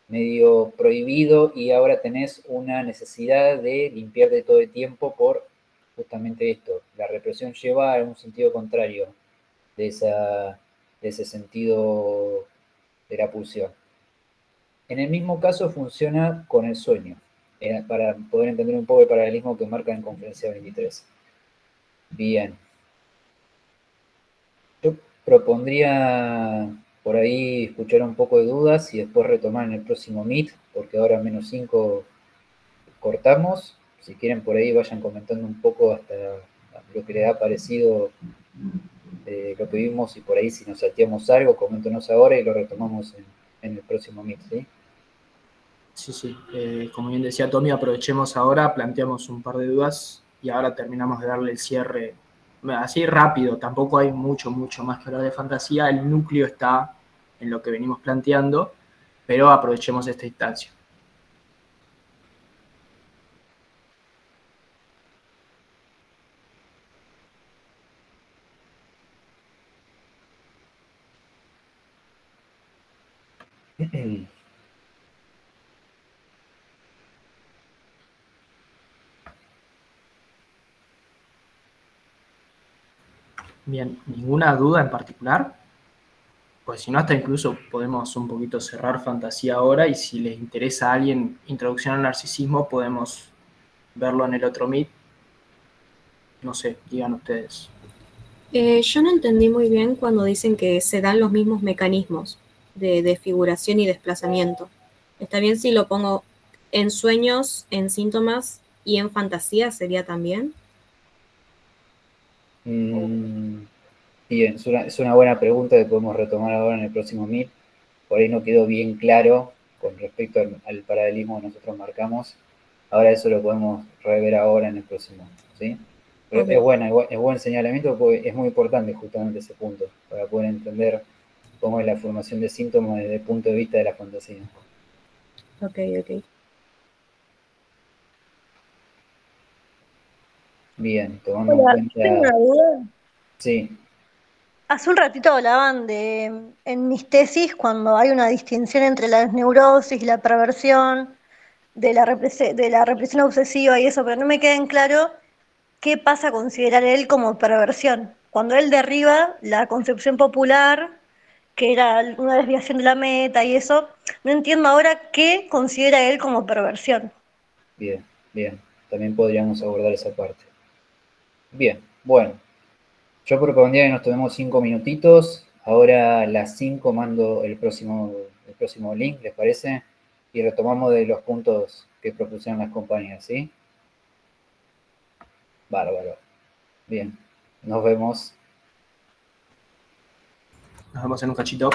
medio prohibido y ahora tenés una necesidad de limpiarte todo el tiempo por justamente esto. La represión lleva a un sentido contrario de ese sentido de la pulsión. En el mismo caso funciona con el sueño, para poder entender un poco el paralelismo que marca en Conferencia 23. Bien. Yo propondría por ahí escuchar un poco de dudas y después retomar en el próximo Meet, porque ahora -5 cortamos. Si quieren por ahí vayan comentando un poco hasta lo que les ha parecido lo que vimos, y por ahí si nos salteamos algo, coméntenos ahora y lo retomamos en el próximo Meet, ¿sí? Sí, sí. Como bien decía Tommy, aprovechemos ahora, planteamos un par de dudas y ahora terminamos de darle el cierre así rápido. Tampoco hay mucho más que hablar de fantasía. El núcleo está en lo que venimos planteando, pero aprovechemos esta instancia. Bien, ¿ninguna duda en particular? Pues si no, hasta incluso podemos un poquito cerrar fantasía ahora y si les interesa a alguien introducción al narcisismo, podemos verlo en el otro Meet. No sé, digan ustedes. Yo no entendí muy bien cuando dicen que se dan los mismos mecanismos de desfiguración y desplazamiento. ¿Está bien si lo pongo en sueños, en síntomas y en fantasía sería también? Bien, es una buena pregunta que podemos retomar ahora en el próximo Meet. Por ahí no quedó bien claro con respecto al paralelismo que nosotros marcamos. Ahora eso lo podemos rever ahora en el próximo, ¿sí? Pero Okay. es buen señalamiento porque es muy importante justamente ese punto, para poder entender cómo es la formación de síntomas desde el punto de vista de la fantasía. Ok. Bien, tomando en Hola, cuenta... tengo una duda. Sí. Hace un ratito hablaban en mis tesis, cuando hay una distinción entre la neurosis y la perversión, de la represión obsesiva y eso, pero no me queda en claro qué pasa a considerar él como perversión. Cuando él derriba la concepción popular, que era una desviación de la meta y eso, no entiendo ahora qué considera él como perversión. Bien. También podríamos abordar esa parte. Bien, bueno. Yo propondría que nos tomemos 5 minutitos Ahora a las 5 mando el próximo link, ¿les parece? Y retomamos de los puntos que propusieron las compañías, ¿sí? Bárbaro. Bien, nos vemos. Nos vemos en un cachito.